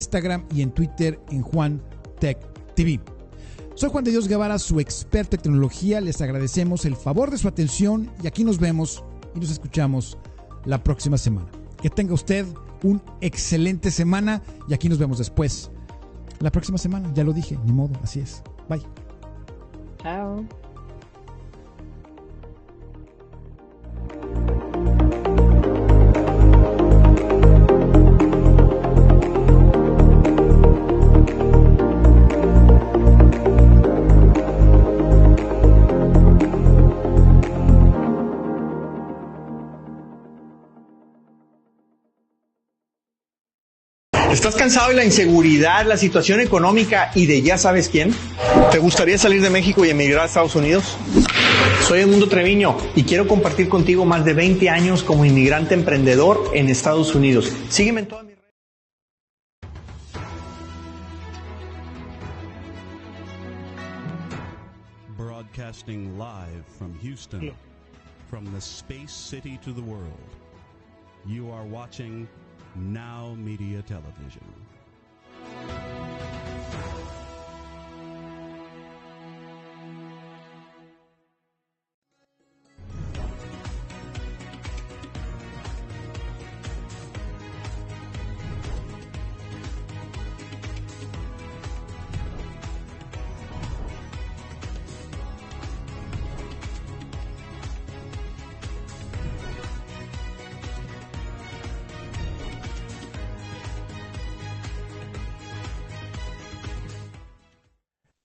Instagram y en Twitter en Juan Tech TV. Soy Juan de Dios Guevara, su experto en tecnología. Les agradecemos el favor de su atención y aquí nos vemos y nos escuchamos la próxima semana. Que tenga usted una excelente semana y aquí nos vemos después. La próxima semana, ya lo dije, ni modo, así es. Bye. Chao. ¿Estás cansado de la inseguridad, la situación económica y de ya sabes quién? ¿Te gustaría salir de México y emigrar a Estados Unidos? Soy Edmundo Treviño y quiero compartir contigo más de 20 años como inmigrante emprendedor en Estados Unidos. Sígueme en todas mis redes. Broadcasting live from Houston, from the space city to the world. You are watching Now Media Television.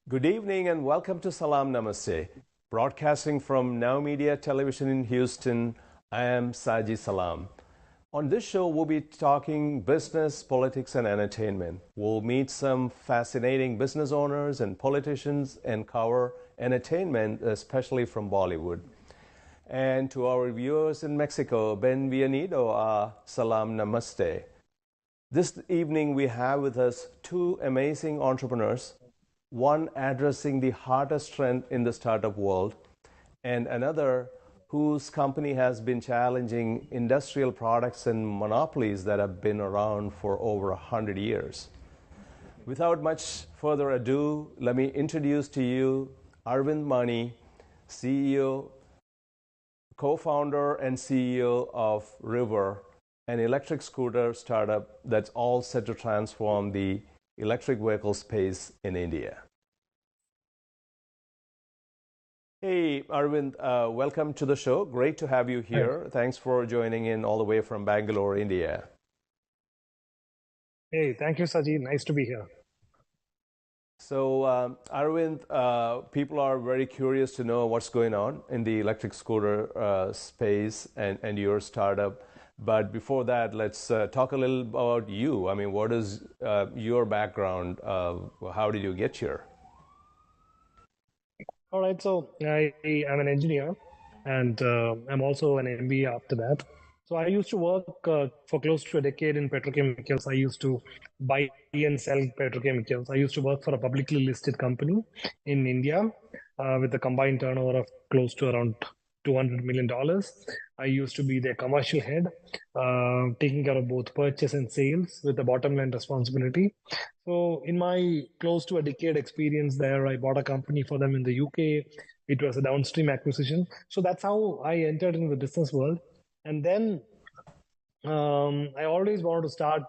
Good evening and welcome to Salaam Namaste. Broadcasting from Now Media Television in Houston, I am Saji Salam. On this show, we'll be talking business, politics, and entertainment. We'll meet some fascinating business owners and politicians and cover entertainment, especially from Bollywood. And to our viewers in Mexico, bienvenido, Salaam Namaste. This evening, we have with us two amazing entrepreneurs, one addressing the hardest trend in the startup world, and another whose company has been challenging industrial products and monopolies that have been around for over 100 years. Without much further ado, let me introduce to you Arvind Mani, CEO, co-founder and CEO of River, an electric scooter startup that's all set to transform the electric vehicle space in India. Hey, Arvind, welcome to the show. Great to have you here. Hi. Thanks for joining in all the way from Bangalore, India. Hey, thank you, Saji. Nice to be here. So, Arvind, people are very curious to know what's going on in the electric scooter space and your startup. But before that, let's talk a little about you. I mean, what is your background? How did you get here? All right, so I am an engineer and I'm also an MBA after that. So I used to work for close to a decade in petrochemicals. I used to buy and sell petrochemicals. I used to work for a publicly listed company in India with a combined turnover of close to around $200 million. I used to be their commercial head, taking care of both purchase and sales with the bottom line responsibility. So in my close to a decade experience there, I bought a company for them in the UK. It was a downstream acquisition. So that's how I entered into the business world. And then I always wanted to start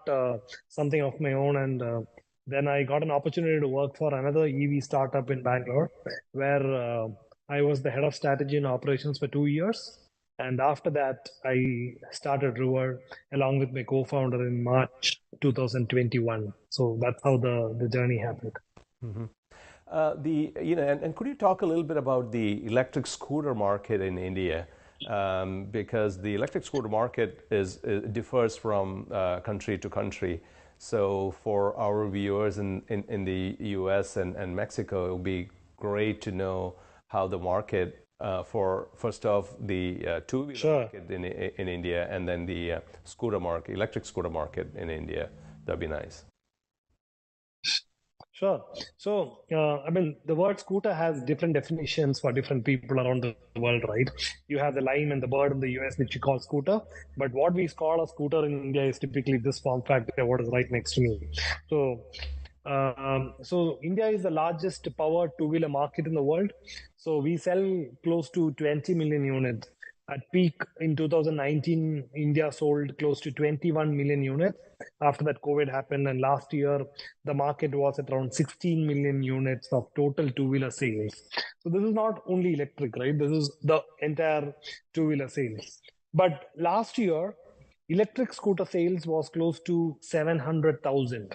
something of my own. And then I got an opportunity to work for another EV startup in Bangalore, where I was the head of strategy and operations for 2 years. And after that, I started River along with my co-founder in March 2021. So that's how the journey happened. Mm-hmm. And could you talk a little bit about the electric scooter market in India? Because the electric scooter market differs from country to country. So for our viewers in the US and Mexico, it would be great to know how the market for first off the two-wheeler market in India, and then the scooter market, electric scooter market in India. That'd be nice. Sure. So, the word scooter has different definitions for different people around the world, right? You have the lime and the bird in the US, which you call scooter. But what we call a scooter in India is typically this form factor, what is right next to me. So India is the largest powered two-wheeler market in the world. So we sell close to 20 million units. At peak in 2019, India sold close to 21 million units. After that, COVID happened, and last year the market was at around 16 million units of total two-wheeler sales. So this is not only electric, right? This is the entire two-wheeler sales. But last year, electric scooter sales was close to 700,000,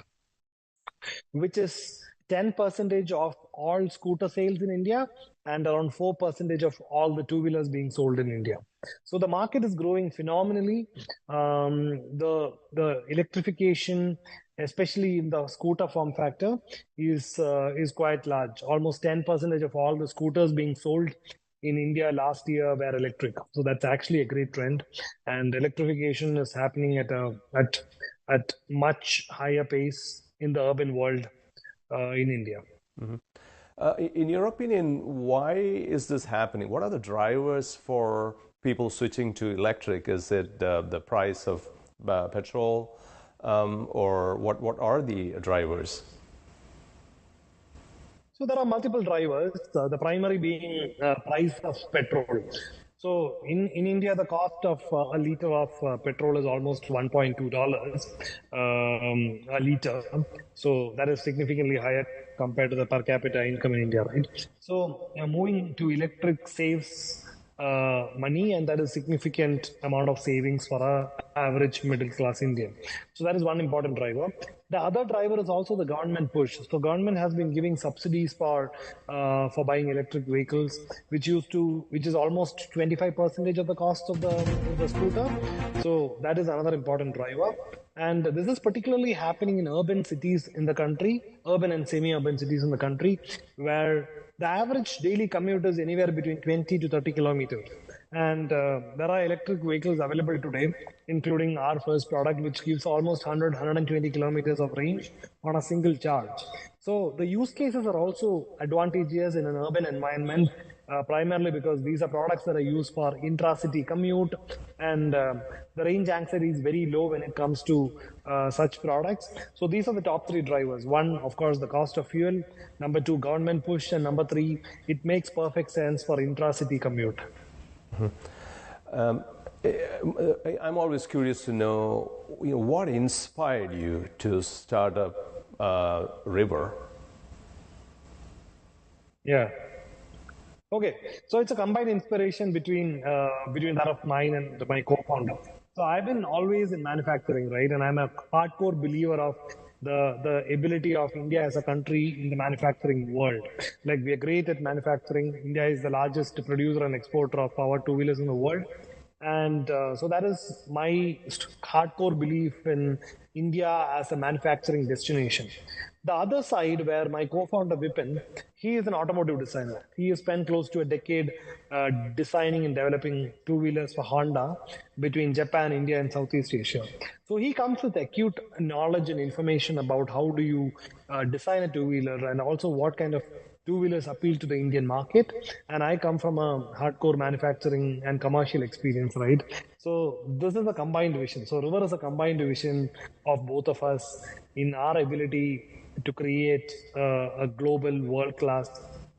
which is 10% of all scooter sales in India and around 4% of all the two-wheelers being sold in India. So the market is growing phenomenally. The electrification, especially in the scooter form factor, is quite large. Almost 10% of all the scooters being sold in India last year were electric. So that's actually a great trend, and electrification is happening at much higher pace in the urban world in India. In your opinion, why is this happening? What are the drivers for people switching to electric? Is it the price of petrol, or what are the drivers? So there are multiple drivers, the primary being price of petrol. So in India, the cost of a liter of petrol is almost $1.2 a liter. So that is significantly higher compared to the per capita income in India, right? So moving to electric saves money, and that is significant amount of savings for a average middle class Indian. So that is one important driver. The other driver is also the government push. So government has been giving subsidies for buying electric vehicles, which is almost 25% of the cost of the scooter. So that is another important driver. And this is particularly happening in urban cities in the country, urban and semi-urban cities in the country, where the average daily commute is anywhere between 20 to 30 kilometers. And there are electric vehicles available today, including our first product, which gives almost 120 kilometers of range on a single charge. So the use cases are also advantageous in an urban environment, primarily because these are products that are used for intra-city commute, and the range anxiety is very low when it comes to such products. So these are the top three drivers. One, of course, the cost of fuel. Number two, government push. And number three, it makes perfect sense for intra-city commute. I'm always curious to know, what inspired you to start up River? Yeah. Okay, so it's a combined inspiration between that of mine and my co-founder. So I've been always in manufacturing, right? And I'm a hardcore believer of the ability of India as a country in the manufacturing world. Like, we are great at manufacturing. India is the largest producer and exporter of power two-wheelers in the world. And so that is my hardcore belief in India as a manufacturing destination. The other side, where my co-founder Vipin, he is an automotive designer. He has spent close to a decade designing and developing two-wheelers for Honda between Japan, India, and Southeast Asia. So he comes with acute knowledge and information about how do you design a two-wheeler, and also what kind of two-wheelers appeal to the Indian market. And I come from a hardcore manufacturing and commercial experience, right? So this is a combined vision. So River is a combined vision of both of us in our ability to create a global world-class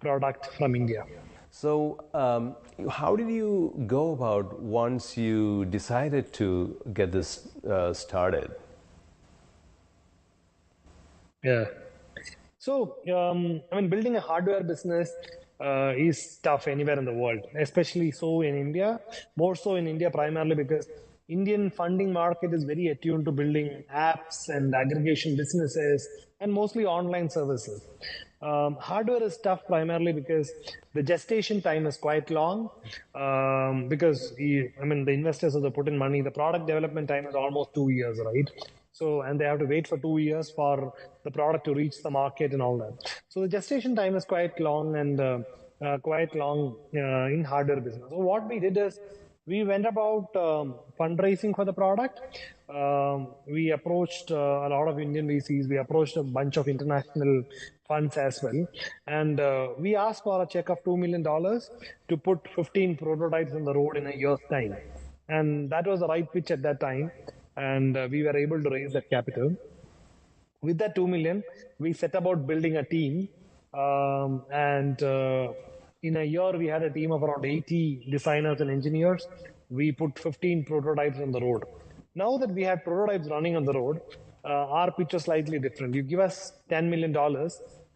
product from India. So how did you go about once you decided to get this started? Yeah. So, building a hardware business is tough anywhere in the world, especially so in India, more so in India, primarily because Indian funding market is very attuned to building apps and aggregation businesses and mostly online services. Hardware is tough primarily because the gestation time is quite long, because the investors have to put in money. The product development time is almost 2 years, right? So, and they have to wait for 2 years for the product to reach the market and all that. So the gestation time is quite long and in hardware business. So what we did is We went about fundraising for the product. We approached a lot of Indian VCs. We approached a bunch of international funds as well. And we asked for a check of $2 million to put 15 prototypes on the road in a year's time. And that was the right pitch at that time. And we were able to raise that capital. With that 2 million, we set about building a team. In a year, we had a team of around 80 designers and engineers. We put 15 prototypes on the road. Now that we have prototypes running on the road, our pitch is slightly different. You give us $10 million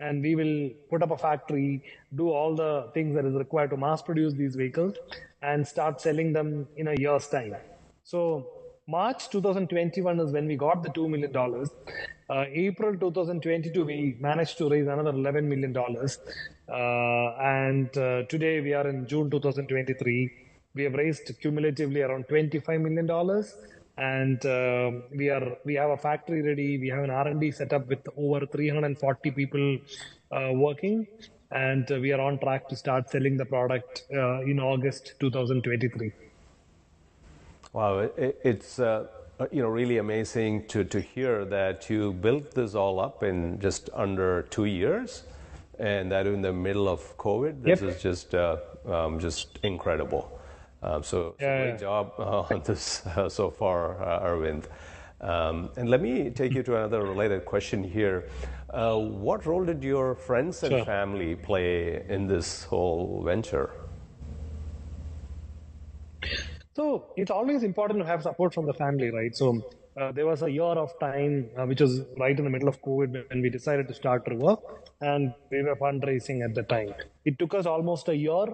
and we will put up a factory, do all the things that is required to mass produce these vehicles and start selling them in a year's time. So March 2021 is when we got the $2 million. April 2022, we managed to raise another $11 million. Today we are in June 2023. We have raised cumulatively around $25 million. And we have a factory ready. We have an R&D set up with over 340 people working. And we are on track to start selling the product in August 2023. Wow, it's really amazing to hear that you built this all up in just under 2 years, and that in the middle of COVID. This is just incredible. Great job on this so far, Arvind. And let me take you to another related question here. What role did your friends and family play in this whole venture? So it's always important to have support from the family, right? So there was a year of time, which was right in the middle of COVID, when we decided to start our work, and we were fundraising at the time. It took us almost a year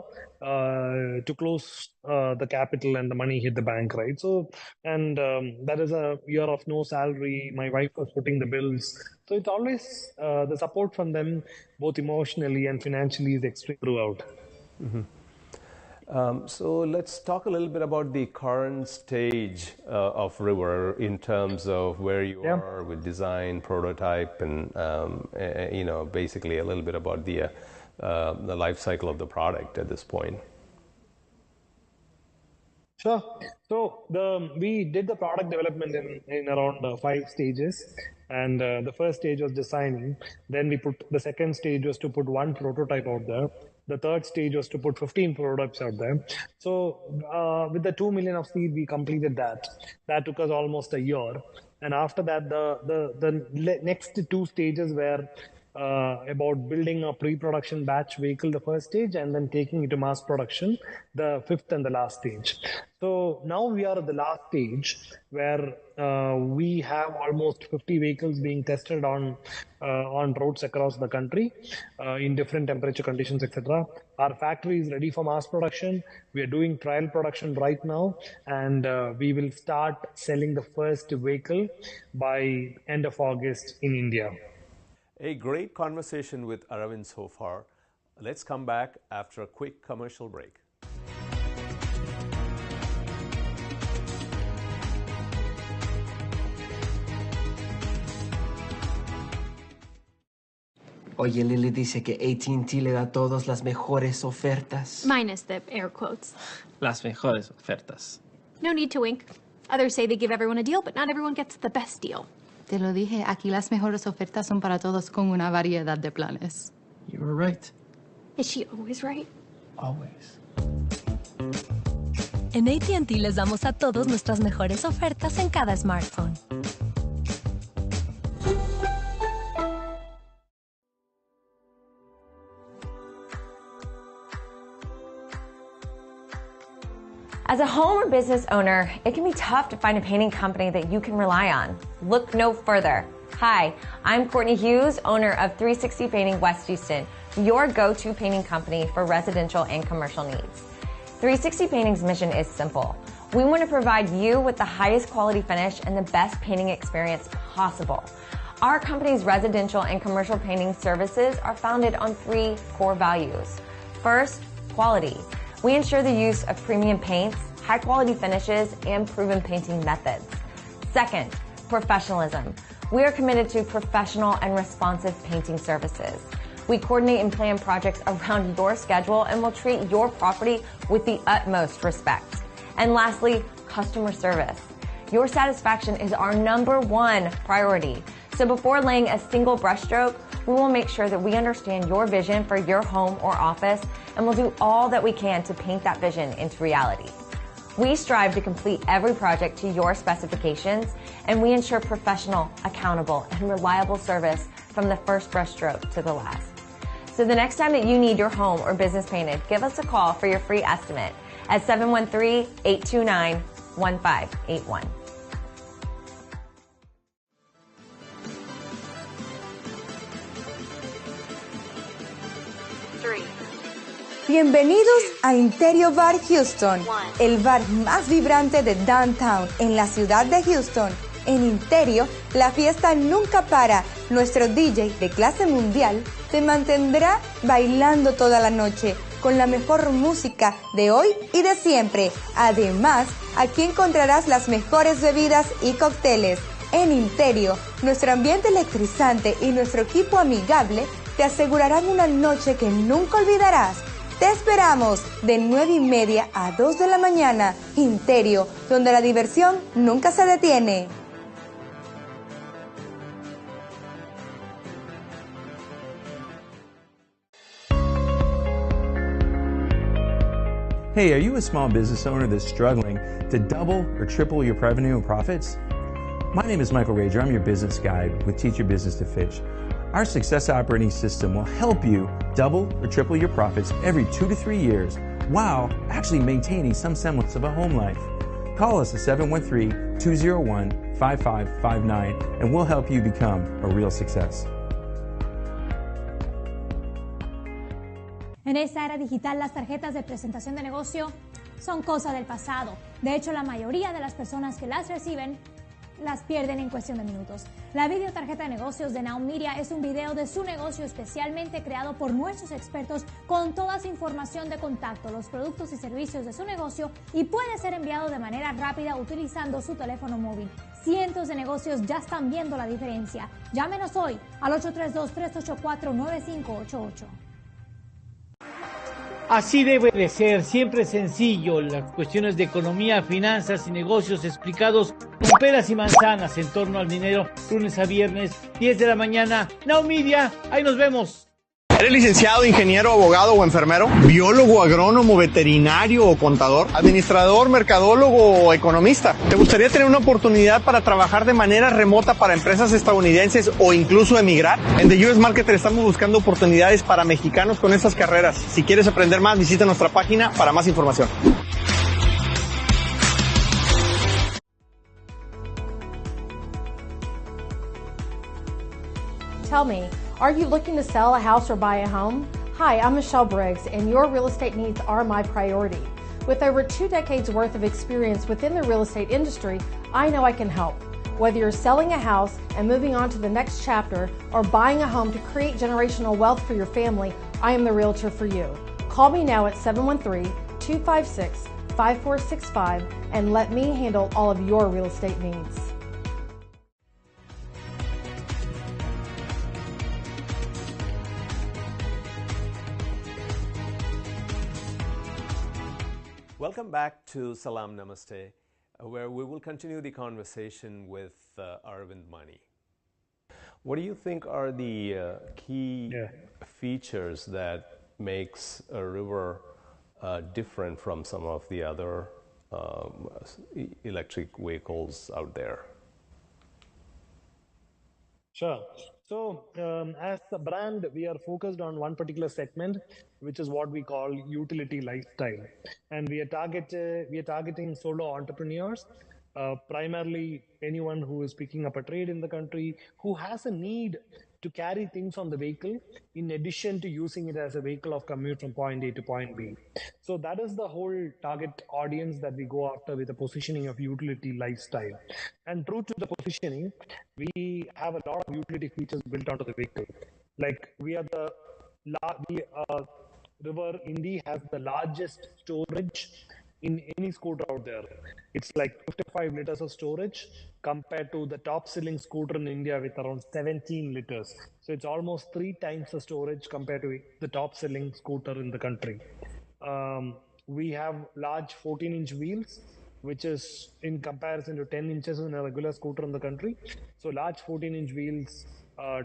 to close the capital and the money hit the bank, right? So, and that is a year of no salary. My wife was footing the bills. So it's always the support from them, both emotionally and financially, is extreme throughout. Mm-hmm. So let's talk a little bit about the current stage of River in terms of where you are with design, prototype, and basically a little bit about the life cycle of the product at this point. Sure. So we did the product development in around 5 stages. And the first stage was designing. Then the second stage was to put 1 prototype out there. The third stage was to put 15 prototypes out there. So with the 2 million of seed, we completed that. That took us almost a year. And after that, the next 2 stages were about building a pre-production batch vehicle, the first stage, and then taking it to mass production, the 5th and the last stage. So now we are at the last stage where we have almost 50 vehicles being tested on roads across the country in different temperature conditions, etc. Our factory is ready for mass production. We are doing trial production right now, and we will start selling the first vehicle by end of August in India. A great conversation with Arvind so far. Let's come back after a quick commercial break. Oye, Lily dice que AT&T le da a todos las mejores ofertas. Minus the air quotes. Las mejores ofertas. No need to wink. Others say they give everyone a deal, but not everyone gets the best deal. Te lo dije, aquí las mejores ofertas son para todos con una variedad de planes. You were right. Is she always right? Always. En AT&T les damos a todos nuestras mejores ofertas en cada smartphone. As a home or business owner, it can be tough to find a painting company that you can rely on. Look no further. Hi, I'm Courtney Hughes, owner of 360 Painting West Houston, your go-to painting company for residential and commercial needs. 360 Painting's mission is simple. We want to provide you with the highest quality finish and the best painting experience possible. Our company's residential and commercial painting services are founded on 3 core values. First, quality. We ensure the use of premium paints, high-quality finishes, and proven painting methods. Second, professionalism. We are committed to professional and responsive painting services. We coordinate and plan projects around your schedule and will treat your property with the utmost respect. And lastly, customer service. Your satisfaction is our #1 priority. So before laying a single brushstroke, we will make sure that we understand your vision for your home or office, and we'll do all that we can to paint that vision into reality. We strive to complete every project to your specifications, and we ensure professional, accountable, and reliable service from the first brushstroke to the last. So the next time that you need your home or business painted, give us a call for your free estimate at 713-829-1581. Bienvenidos a Interior Bar Houston, el bar más vibrante de Downtown en la ciudad de Houston. En Interior, la fiesta nunca para. Nuestro DJ de clase mundial te mantendrá bailando toda la noche con la mejor música de hoy y de siempre. Además, aquí encontrarás las mejores bebidas y cócteles. En Interior, nuestro ambiente electrizante y nuestro equipo amigable te asegurarán una noche que nunca olvidarás. Te esperamos de 9:30 a 2 de la mañana. Interior, donde la diversión nunca se detiene. Hey, are you a small business owner that's struggling to double or triple your revenue and profits? My name is Michael Rager. I'm your business guide with Teach Your Business to Fish. Our success operating system will help you double or triple your profits every 2 to 3 years while actually maintaining some semblance of a home life. Call us at 713-201-5559 and we'll help you become a real success. En esta era digital, las tarjetas de presentación de negocio son cosa del pasado. De hecho, la mayoría de las personas que las reciben las pierden en cuestión de minutos. La videotarjeta de negocios de Now Media es un video de su negocio especialmente creado por nuestros expertos con toda su información de contacto, los productos y servicios de su negocio y puede ser enviado de manera rápida utilizando su teléfono móvil. Cientos de negocios ya están viendo la diferencia. Llámenos hoy al 832-384-9588. Así debe de ser, siempre sencillo, las cuestiones de economía, finanzas y negocios explicados con peras y manzanas en torno al dinero, lunes a viernes, 10 de la mañana. Now Media, ahí nos vemos. ¿Eres licenciado, ingeniero, abogado o enfermero? ¿Biólogo, agrónomo, veterinario o contador? ¿Administrador, mercadólogo o economista? ¿Te gustaría tener una oportunidad para trabajar de manera remota para empresas estadounidenses o incluso emigrar? En The US Marketer estamos buscando oportunidades para mexicanos con estas carreras. Si quieres aprender más, visita nuestra página para más información. Tell me, are you looking to sell a house or buy a home? Hi, I'm Michelle Briggs, and your real estate needs are my priority. With over 2 decades worth of experience within the real estate industry, I know I can help. Whether you're selling a house and moving on to the next chapter or buying a home to create generational wealth for your family, I am the realtor for you. Call me now at 713-256-5465 and let me handle all of your real estate needs. Welcome back to Salaam Namaste, where we will continue the conversation with Arvind Mani. What do you think are the key features that makes a river different from some of the other electric vehicles out there? Sure. So as a brand, we are focused on one particular segment, which is what we call utility lifestyle. And we are targeting solo entrepreneurs, primarily anyone who is picking up a trade in the country, who has a need to carry things on the vehicle in addition to using it as a vehicle of commute from point A to point B. So that is the whole target audience that we go after with the positioning of utility lifestyle. And true to the positioning, we have a lot of utility features built onto the vehicle. Like River Indy has the largest storage in any scooter out there. It's like 55 liters of storage compared to the top selling scooter in India with around 17 liters. So it's almost 3 times the storage compared to the top selling scooter in the country. we have large 14-inch wheels, which is in comparison to 10 inches in a regular scooter in the country. So large 14-inch wheels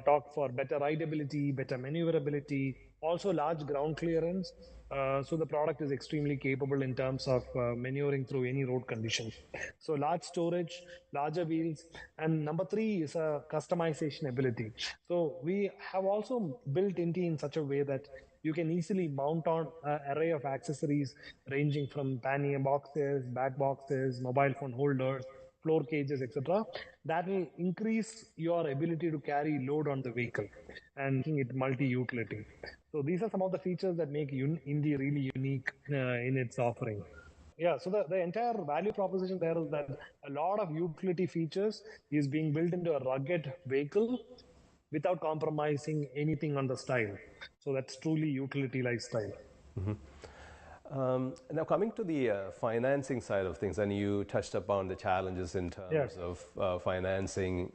talk for better rideability, better maneuverability, also large ground clearance. So the product is extremely capable in terms of maneuvering through any road conditions. So large storage, larger wheels, and number 3 is a customization ability. So we have also built Inti in such a way that you can easily mount on an array of accessories ranging from pannier boxes, back boxes, mobile phone holders, floor cages, etc. That will increase your ability to carry load on the vehicle and making it multi-utility. So these are some of the features that make Indy really unique in its offering. Yeah, so the entire value proposition there is that a lot of utility features is being built into a rugged vehicle without compromising anything on the style. So that's truly utility lifestyle. Now coming to the financing side of things, and you touched upon the challenges in terms of financing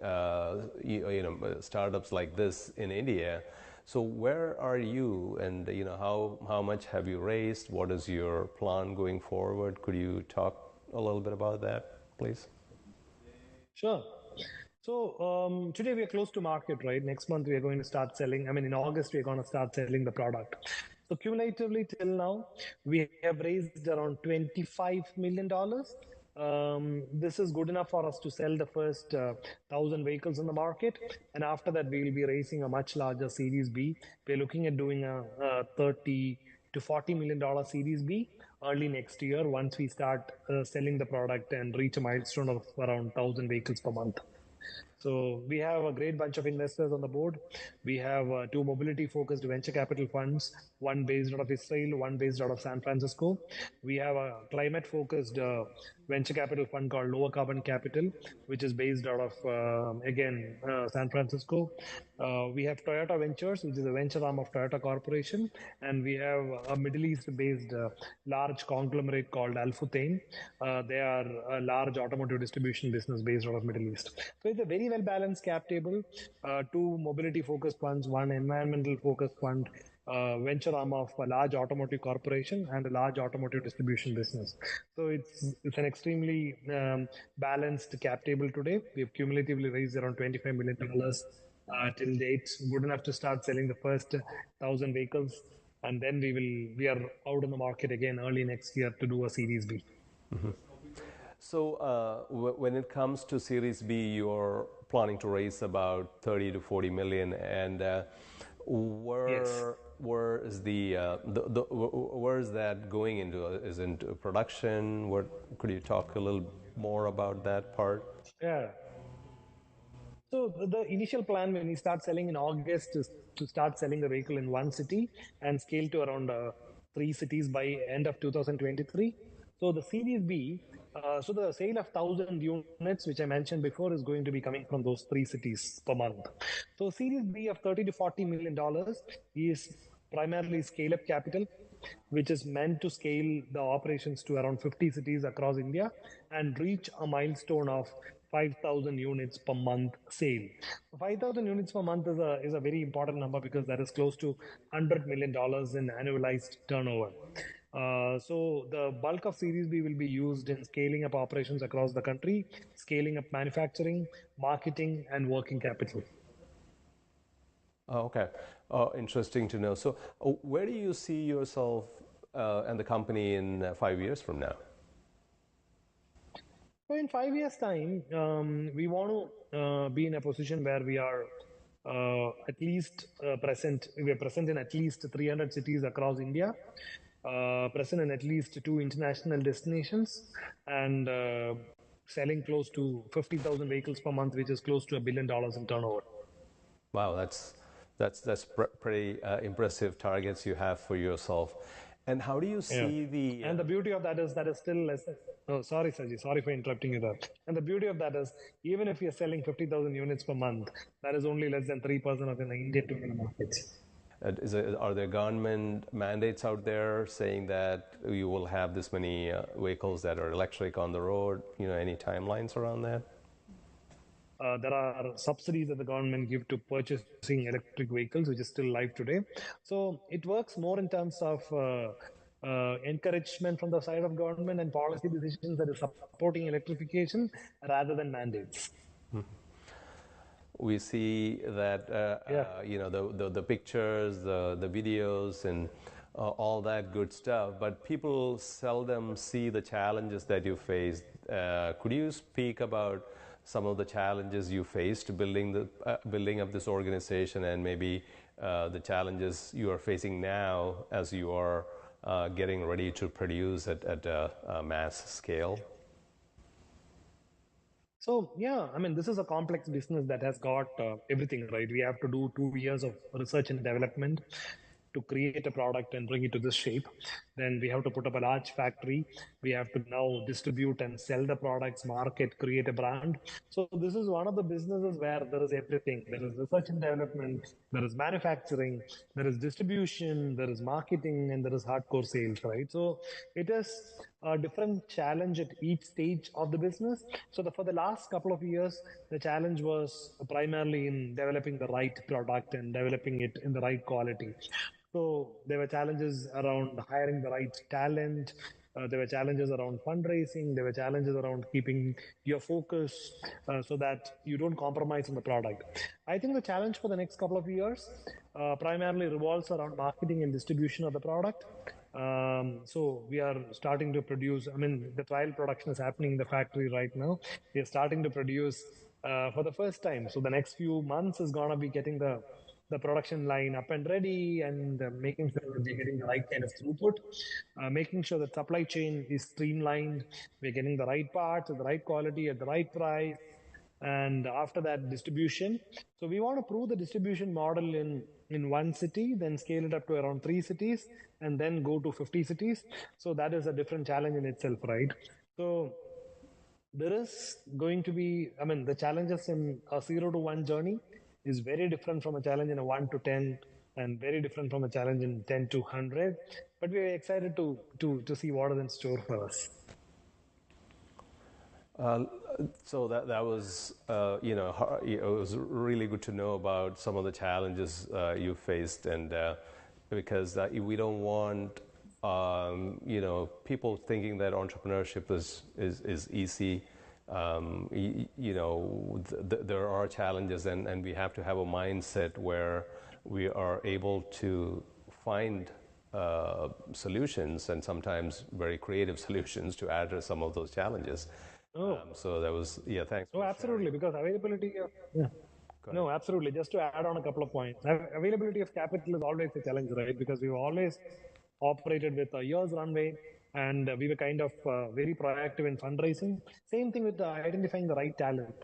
startups like this in India. So where are you, and how much have you raised? What is your plan going forward? Could you talk a little bit about that, please? Sure. So today we are close to market, right? Next month we are going to start selling. In August we are going to start selling the product. So cumulatively till now, we have raised around $25 million. This is good enough for us to sell the first 1,000 vehicles in the market. And after that, we will be raising a much larger Series B. We're looking at doing a $30 to $40 million Series B early next year once we start selling the product and reach a milestone of around 1,000 vehicles per month. So we have a great bunch of investors on the board. We have 2 mobility-focused venture capital funds, one based out of Israel, one based out of San Francisco. We have a climate-focused venture capital fund called Lower Carbon Capital, which is based out of, San Francisco. We have Toyota Ventures, which is a venture arm of Toyota Corporation. And we have a Middle East-based large conglomerate called Al-Futain. They are a large automotive distribution business based out of Middle East. So it's a very well-balanced cap table, 2 mobility-focused funds, one environmental-focused fund, venture arm of a large automotive corporation, and a large automotive distribution business. So it's an extremely balanced cap table today. We've cumulatively raised around $25 million till date, good enough to start selling the first 1,000 vehicles. And then we are out in the market again early next year to do a Series B. Mm-hmm. So when it comes to Series B, you're planning to raise about 30 to 40 million, and where is where is that going into? Is it into production? Could you talk a little more about that part? Yeah. So the initial plan when we start selling in August is to start selling the vehicle in 1 city and scale to around 3 cities by end of 2023. So the Series B, so the sale of 1,000 units, which I mentioned before, is going to be coming from those 3 cities per month. So Series B of $30 to $40 million is primarily scale-up capital, which is meant to scale the operations to around 50 cities across India and reach a milestone of 5,000 units per month sale. 5,000 units per month is a very important number because that is close to $100 million in annualized turnover. So the bulk of Series B will be used in scaling up operations across the country, scaling up manufacturing, marketing, and working capital. Okay. Interesting to know. So where do you see yourself and the company in 5 years from now? So in 5 years' time, we want to be in a position where we are at least present. We are present in at least 300 cities across India, present in at least 2 international destinations, and selling close to 50,000 vehicles per month, which is close to $1 billion in turnover. Wow, that's pretty impressive targets you have for yourself. And how do you see the... And the beauty of that is still less... Oh, sorry, Saji. Sorry for interrupting you there. And the beauty of that is, even if you're selling 50,000 units per month, that is only less than 3% of the Indian total market. Are there government mandates out there saying that you will have this many vehicles that are electric on the road? Any timelines around that? There are subsidies that the government give to purchasing electric vehicles, which is still live today. So it works more in terms of encouragement from the side of government and policy decisions that is supporting electrification rather than mandates. We see that the pictures, the videos, and all that good stuff, but people seldom see the challenges that you face. Could you speak about some of the challenges you faced building up this organization, and maybe the challenges you are facing now as you are getting ready to produce at a mass scale? So, this is a complex business that has got everything, right? We have to do 2 years of research and development to create a product and bring it to this shape. Then we have to put up a large factory. We have to now distribute and sell the products, market, create a brand. So this is one of the businesses where there is everything. There is research and development, there is manufacturing, there is distribution, there is marketing, and there is hardcore sales, right? So it is a different challenge at each stage of the business. So for the last couple of years, the challenge was primarily in developing the right product and developing it in the right quality. So there were challenges around hiring the right talent. There were challenges around fundraising. There were challenges around keeping your focus so that you don't compromise on the product. I think the challenge for the next couple of years primarily revolves around marketing and distribution of the product. So we are starting to produce, the trial production is happening in the factory right now. We are starting to produce for the first time. So the next few months is going to be getting the production line up and ready, and making sure that we're getting the right kind of throughput, making sure that supply chain is streamlined, we're getting the right parts at the right quality at the right price, and after that, distribution. So we want to prove the distribution model in one city, then scale it up to around 3 cities, and then go to 50 cities. So that is a different challenge in itself, right? So there is going to be, the challenges in a 0 to 1 journey is very different from a challenge in a 1 to 10, and very different from a challenge in 10 to 100. But we're excited to see what is in store for us. So that was, it was really good to know about some of the challenges you faced, and because we don't want, people thinking that entrepreneurship is easy. There are challenges, and we have to have a mindset where we are able to find solutions, and sometimes very creative solutions to address some of those challenges. So that was, thanks. Oh, absolutely, because availability of, no, absolutely. Just to add on a couple of points, availability of capital is always a challenge, right? Because we've always operated with a year's runway, and we were kind of very proactive in fundraising. Same thing with identifying the right talent,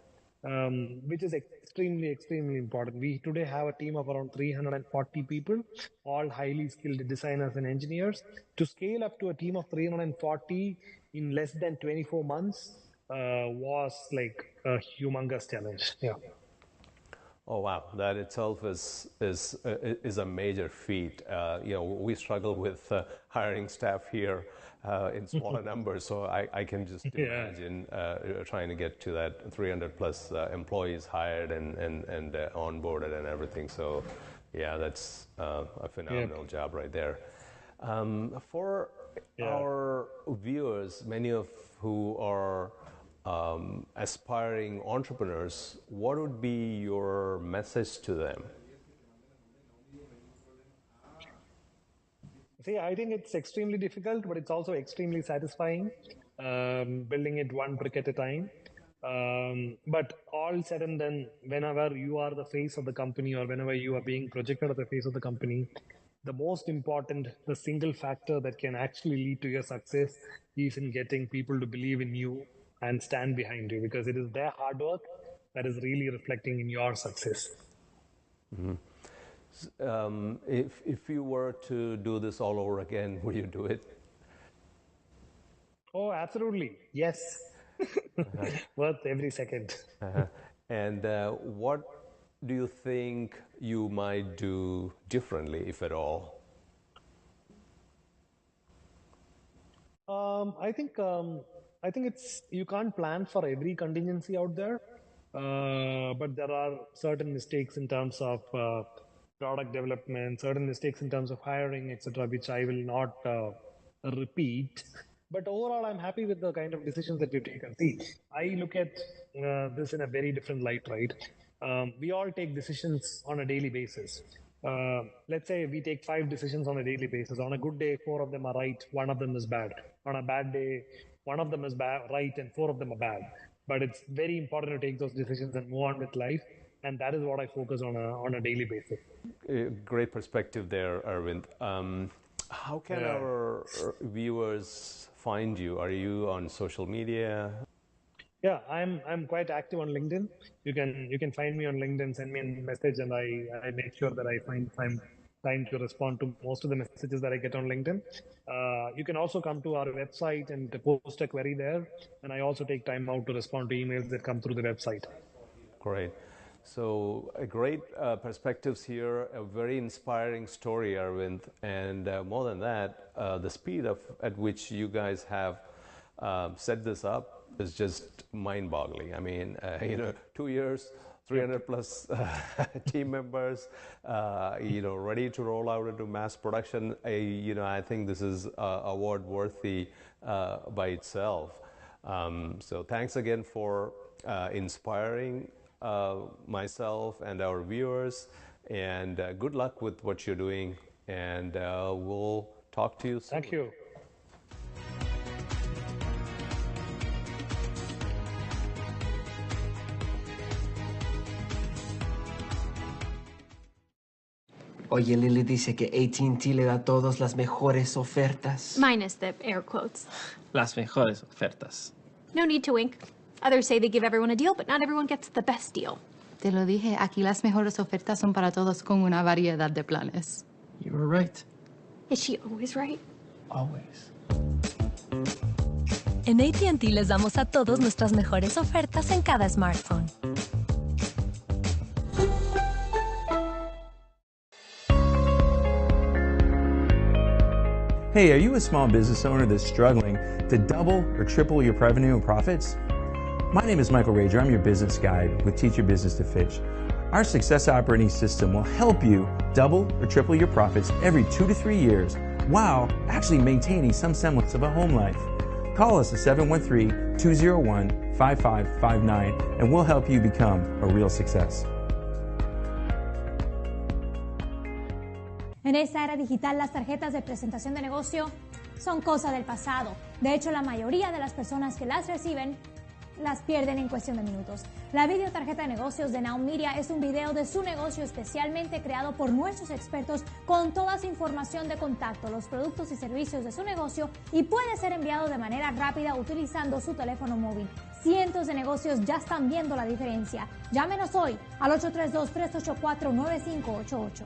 which is extremely, extremely important. We today have a team of around 340 people, all highly skilled designers and engineers. To scale up to a team of 340 in less than 24 months was like a humongous challenge. Yeah. Oh wow, that itself is a major feat. We struggle with hiring staff here in smaller numbers, so I can just imagine trying to get to that 300 plus employees hired and onboarded and everything. So that's a phenomenal job right there. For our viewers, many of who are aspiring entrepreneurs, what would be your message to them? See, I think it's extremely difficult, but it's also extremely satisfying, building it one brick at a time. But all said and done, whenever you are the face of the company, or whenever you are being projected as the face of the company, the most important, the single factor that can actually lead to your success is in getting people to believe in you and stand behind you, because it is their hard work that is really reflecting in your success. Mm-hmm. If you were to do this all over again, would you do it? Oh, absolutely. Yes. Worth every second. And what do you think you might do differently, if at all? I think it's, you can't plan for every contingency out there, but there are certain mistakes in terms of product development, certain mistakes in terms of hiring, etc., which I will not repeat. But overall, I'm happy with the kind of decisions that we've taken. See, I look at this in a very different light, right? We all take decisions on a daily basis. Let's say we take 5 decisions on a daily basis. On a good day, 4 of them are right, 1 of them is bad. On a bad day, 1 of them is right and 4 of them are bad. But it's very important to take those decisions and move on with life. And that is what I focus on a daily basis. Great perspective there, Arvind. How can our viewers find you? Are you on social media? Yeah, I'm quite active on LinkedIn. You can find me on LinkedIn, send me a message, and I make sure that I find time to respond to most of the messages that I get on LinkedIn. You can also come to our website and post a query there, and I also take time out to respond to emails that come through the website. Great. So great perspectives here, a very inspiring story, Arvind, and more than that, the speed at which you guys have set this up is just mind-boggling. I mean, 2 years, 300 plus team members, ready to roll out into mass production. I think this is award worthy by itself. So thanks again for inspiring myself and our viewers, and good luck with what you're doing, and we'll talk to you soon. Thank you. Oye, Lily dice que AT&T le da a todos las mejores ofertas. Minus the air quotes. Las mejores ofertas. No need to wink. Others say they give everyone a deal, but not everyone gets the best deal. Te lo dije, aquí las mejores ofertas son para todos con una variedad de planes. You were right. Is she always right? Always. En AT&T les damos a todos nuestras mejores ofertas en cada smartphone. Hey, are you a small business owner that's struggling to double or triple your revenue and profits? My name is Michael Rager. I'm your business guide with Teach Your Business to Fish. Our success operating system will help you double or triple your profits every 2 to 3 years while actually maintaining some semblance of a home life. Call us at 713-201-5559 and we'll help you become a real success. En esta era digital, las tarjetas de presentación de negocio son cosa del pasado. De hecho, la mayoría de las personas que las reciben las pierden en cuestión de minutos. La videotarjeta de negocios de Now Media es un video de su negocio especialmente creado por nuestros expertos con toda su información de contacto, los productos y servicios de su negocio, y puede ser enviado de manera rápida utilizando su teléfono móvil. Cientos de negocios ya están viendo la diferencia. Llámenos hoy al 832-384-9588.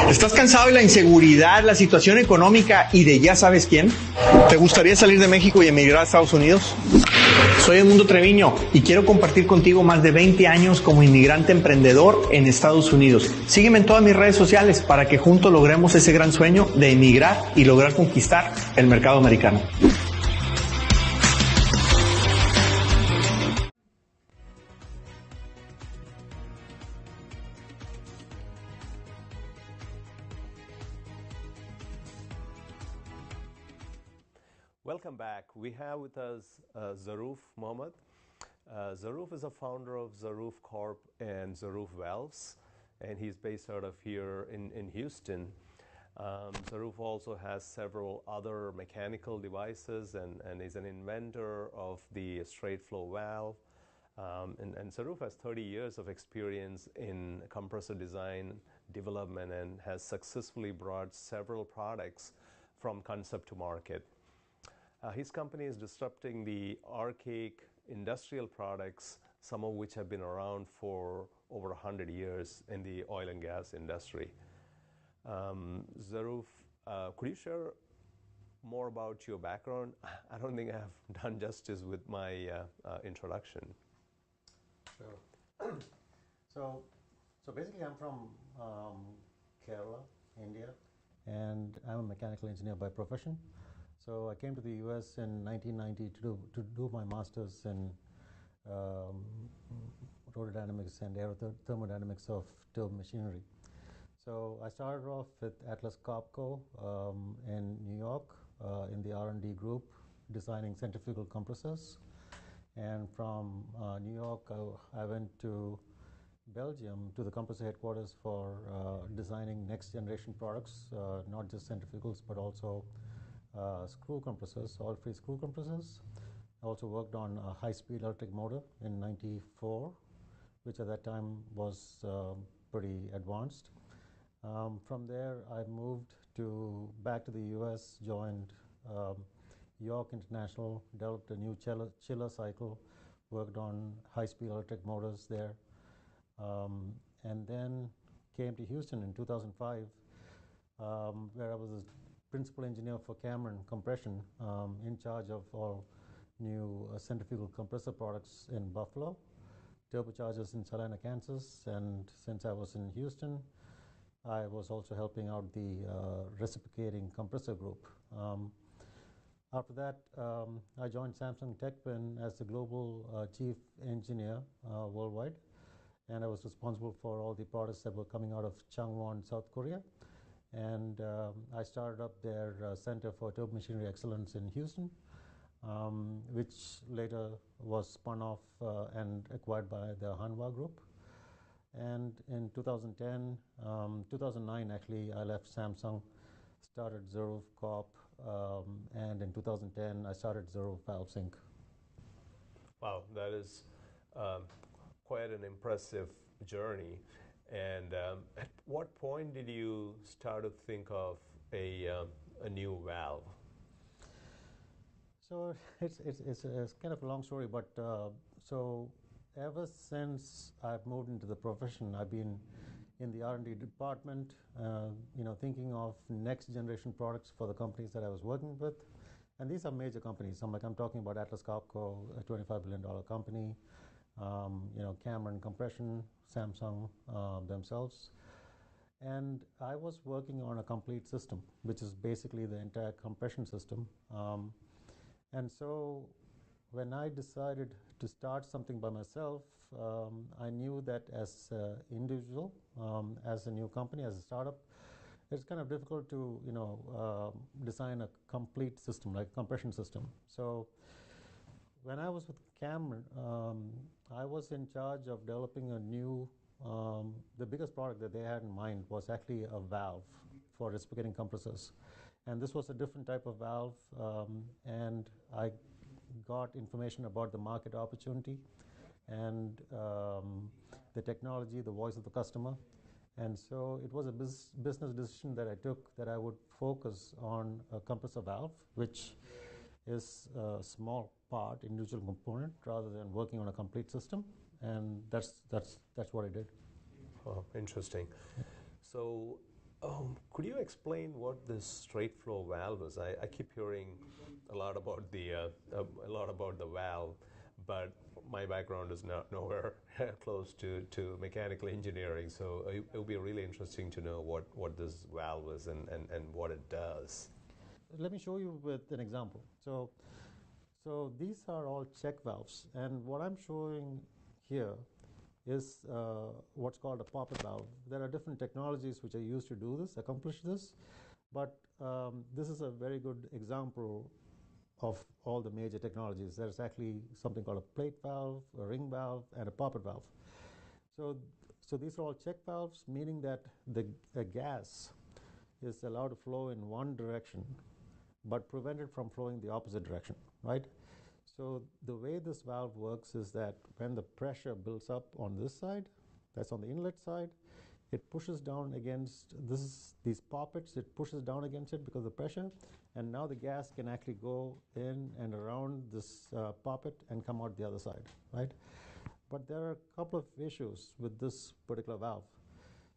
¿Estás cansado de la inseguridad, la situación económica y de ya sabes quién? ¿Te gustaría salir de México y emigrar a Estados Unidos? Soy Edmundo Treviño y quiero compartir contigo más de 20 años como inmigrante emprendedor en Estados Unidos. Sígueme en todas mis redes sociales para que juntos logremos ese gran sueño de emigrar y lograr conquistar el mercado americano. Welcome back. We have with us Zaruf Mohammed. Zaruf is a founder of Zaruf Corp and Zaruf Valves, and he's based out of here in Houston. Zaruf also has several other mechanical devices and is an inventor of the straight flow valve. And Zaruf has 30 years of experience in compressor design, development, and has successfully brought several products from concept to market. His company is disrupting the archaic industrial products, some of which have been around for over 100 years in the oil and gas industry. Zaruf, could you share more about your background? I don't think I have done justice with my introduction. Sure. So basically I'm from Kerala, India, and I'm a mechanical engineer by profession. So I came to the US in 1990 to do my master's in rotordynamics and aerothermodynamics of turbo machinery. So I started off with Atlas Copco in New York in the R&D group designing centrifugal compressors. And from New York, I went to Belgium to the compressor headquarters for designing next generation products, not just centrifugals, but also screw compressors, oil-free screw compressors. I also worked on a high-speed electric motor in '94, which at that time was pretty advanced. From there, I moved back to the US, joined York International, developed a new chiller cycle, worked on high-speed electric motors there, and then came to Houston in 2005, where I was a principal engineer for Cameron Compression, in charge of all new centrifugal compressor products in Buffalo, turbochargers in Salina, Kansas, and since I was in Houston, I was also helping out the reciprocating compressor group. After that, I joined Samsung TechPin as the global chief engineer worldwide, and I was responsible for all the products that were coming out of Changwon, South Korea. And I started up their Center for Turbo Machinery Excellence in Houston, which later was spun off and acquired by the Hanwha Group. And in 2009 actually, I left Samsung, started Zaruf Corp, and in 2010 I started Zaruf Valves Inc. Wow, that is quite an impressive journey. And at what point did you start to think of a new valve? So it's kind of a long story, but so ever since I've moved into the profession, I've been in the R&D department, thinking of next generation products for the companies that I was working with. And these are major companies. I'm talking about Atlas Copco, a $25 billion company, Cameron Compression, Samsung themselves. And I was working on a complete system, which is basically the entire compression system. And so when I decided to start something by myself, I knew that as an individual, as a new company, as a startup, it's kind of difficult to, design a complete system, like a compression system. So when I was with Cameron, I was in charge of developing a new, the biggest product that they had in mind was actually a valve for reciprocating compressors. And this was a different type of valve, and I got information about the market opportunity and the technology, the voice of the customer. And so it was a business decision that I took that I would focus on a compressor valve, which is a small part, individual component, rather than working on a complete system. And that's what I did. Oh, interesting. So could you explain what this straight flow valve is? I keep hearing a lot about the valve, but my background is nowhere close to mechanical engineering. So it would be really interesting to know what this valve is and what it does. Let me show you with an example. So these are all check valves, and what I'm showing here is what's called a poppet valve. There are different technologies which are used to do this, accomplish this, but this is a very good example of all the major technologies. There's actually something called a plate valve, a ring valve, and a poppet valve. So these are all check valves, meaning that the gas is allowed to flow in one direction, but prevented from flowing the opposite direction, right? So the way this valve works is that when the pressure builds up on this side, that's on the inlet side, it pushes down against these poppets, it pushes down against it because of the pressure, and now the gas can actually go in and around this poppet and come out the other side, right? But there are a couple of issues with this particular valve.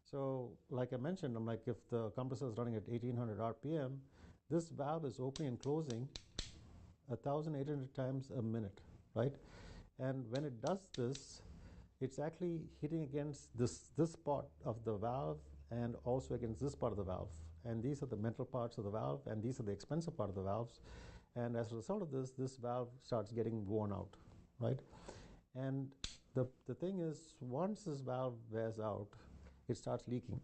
So like I mentioned, I'm like, if the compressor is running at 1800 RPM, this valve is opening and closing 1,800 times a minute, right? And when it does this, it's actually hitting against this part of the valve and also against this part of the valve. And these are the metal parts of the valve, and these are the expensive part of the valves. And as a result of this valve starts getting worn out, right? And the thing is, once this valve wears out, it starts leaking.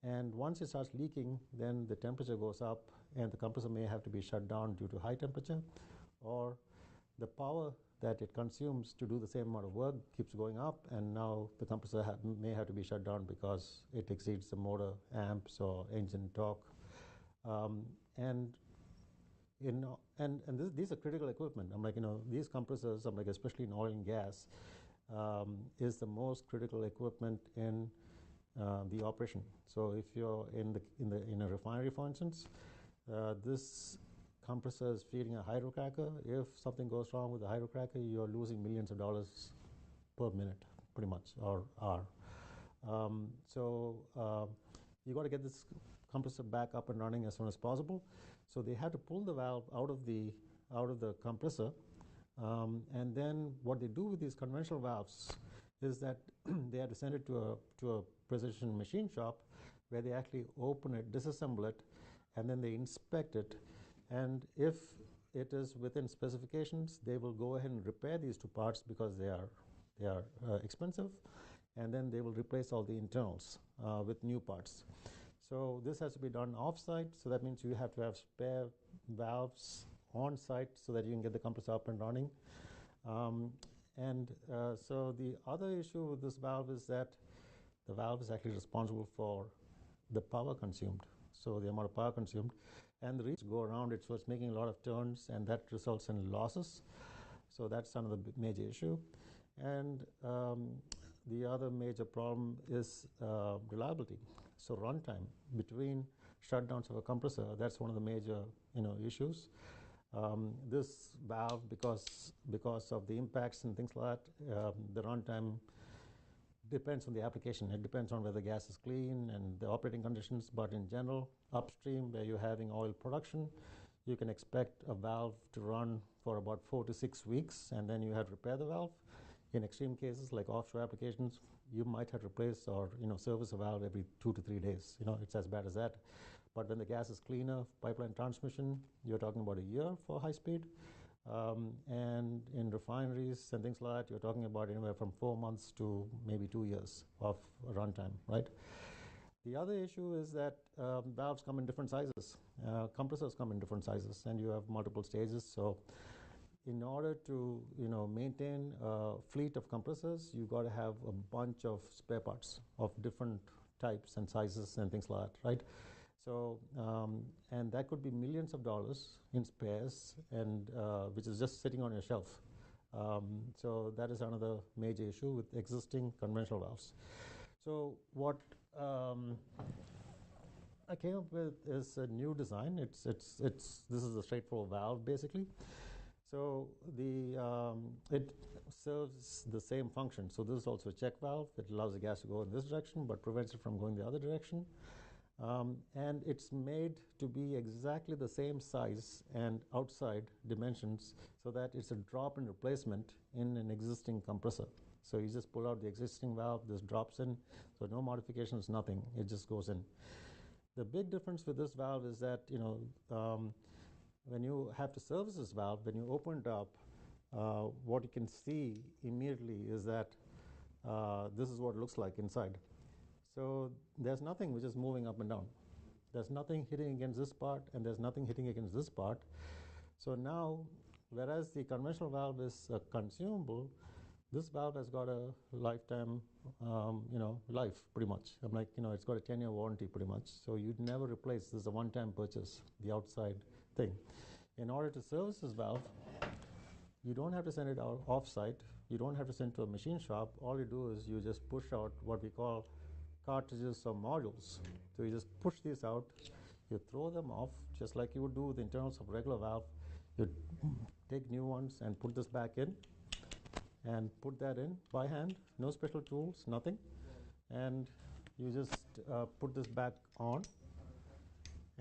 And once it starts leaking, then the temperature goes up, and the compressor may have to be shut down due to high temperature, or the power that it consumes to do the same amount of work keeps going up, and now the compressor may have to be shut down because it exceeds the motor amps or engine torque. These are critical equipment. I'm like, these compressors, I'm like, especially in oil and gas, is the most critical equipment in the operation. So if you're in a refinery, for instance, this compressor is feeding a hydrocracker. If something goes wrong with the hydrocracker, you're losing millions of dollars per minute, pretty much, or hour. You got to get this compressor back up and running as soon as possible. So they have to pull the valve out of the compressor, and then what they do with these conventional valves is that they have to send it to a precision machine shop where they actually open it, disassemble it, and then they inspect it. And if it is within specifications, they will go ahead and repair these two parts because they are expensive, and then they will replace all the internals with new parts. So this has to be done off-site, so that means you have to have spare valves on-site so that you can get the compressor up and running. So the other issue with this valve is that the valve is actually responsible for the power consumed, so the amount of power consumed. And the reeds go around it, so it's making a lot of turns, and that results in losses. So that's another major issue. And the other major problem is reliability. So runtime between shutdowns of a compressor, that's one of the major issues. This valve, because of the impacts and things like that, the runtime depends on the application. It depends on whether the gas is clean and the operating conditions, but in general, upstream where you're having oil production, you can expect a valve to run for about 4 to 6 weeks, and then you have to repair the valve. In extreme cases like offshore applications, you might have to replace or service a valve every 2 to 3 days. It's as bad as that. But when the gas is cleaner, pipeline transmission, you're talking about a year for high speed. And in refineries and things like that, you're talking about anywhere from 4 months to maybe 2 years of runtime, right? The other issue is that valves come in different sizes. Compressors come in different sizes, and you have multiple stages. So in order to maintain a fleet of compressors, you got to have a bunch of spare parts of different types and sizes and things like that, right? So, and that could be millions of dollars in spares, and which is just sitting on your shelf. So that is another major issue with existing conventional valves. So what I came up with is a new design. This is a straightforward valve basically. So it serves the same function. So this is also a check valve. It allows the gas to go in this direction, but prevents it from going the other direction. And it's made to be exactly the same size and outside dimensions, so that it's a drop-in replacement in an existing compressor. So you just pull out the existing valve, this drops in, so no modifications, nothing, it just goes in. The big difference with this valve is that, when you have to service this valve, when you open it up, what you can see immediately is that this is what it looks like inside. So there's nothing which is moving up and down. There's nothing hitting against this part, and there's nothing hitting against this part. So now, whereas the conventional valve is a consumable, this valve has got a lifetime, life pretty much. I'm like, it's got a 10-year warranty pretty much. So you'd never replace. This is a one-time purchase, the outside thing. In order to service this valve, you don't have to send it out off-site. You don't have to send it to a machine shop. All you do is you just push out what we call cartridges or modules. So you just push these out, you throw them off, just like you would do with the internals of regular valve. You take new ones and put this back in, and put that in by hand, no special tools, nothing. And you just put this back on,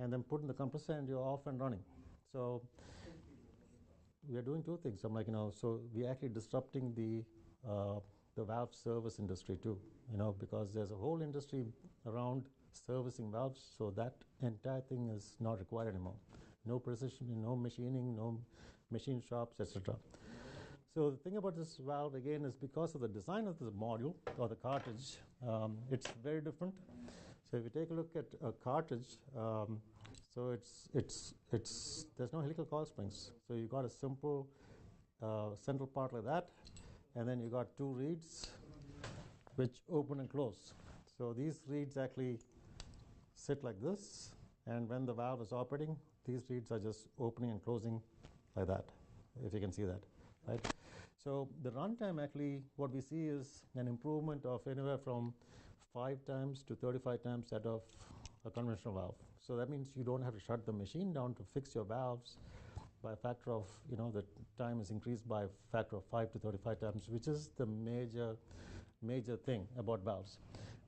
and then put in the compressor, and you're off and running. So we are doing two things. I'm like, so we're actually disrupting the valve service industry too, because there's a whole industry around servicing valves, so that entire thing is not required anymore. No precision, no machining, no machine shops, etc. So the thing about this valve, again, is because of the design of the module or the cartridge, it's very different. So if you take a look at a cartridge, so there's no helical coil springs. So you got a simple central part like that, and then you got two reeds which open and close. So these reeds actually sit like this, and when the valve is operating, these reeds are just opening and closing like that, if you can see that, right? So the runtime, actually, what we see is an improvement of anywhere from 5 times to 35 times that of a conventional valve. So that means you don't have to shut the machine down to fix your valves by a factor of, the time is increased by a factor of 5 to 35 times, which is the major thing about valves.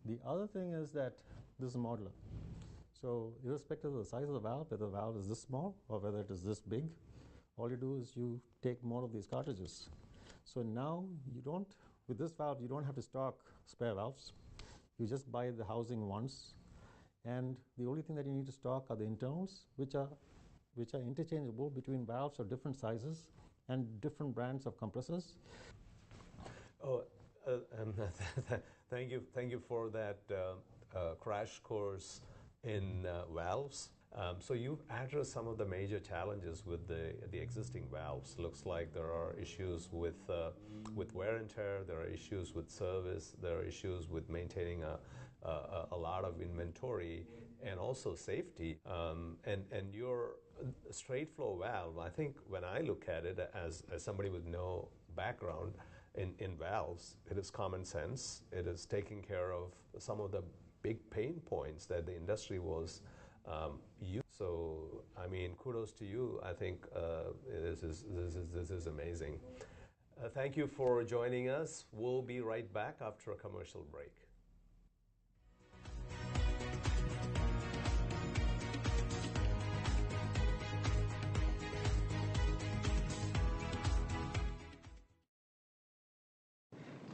The other thing is that this is modular. So irrespective of the size of the valve, whether the valve is this small or whether it is this big, all you do is you take more of these cartridges. So now with this valve, you don't have to stock spare valves. You just buy the housing once, and the only thing that you need to stock are the internals, which are interchangeable between valves of different sizes and different brands of compressors. Thank you for that crash course in valves. So you've addressed some of the major challenges with the existing valves. Looks like there are issues with wear and tear. There are issues with service. There are issues with maintaining a lot of inventory and also safety. And your straight flow valve, I think when I look at it as somebody with no background in valves, it is common sense. It is taking care of some of the big pain points that the industry was used. So, I mean, kudos to you. I think this is amazing. Thank you for joining us. We'll be right back after a commercial break.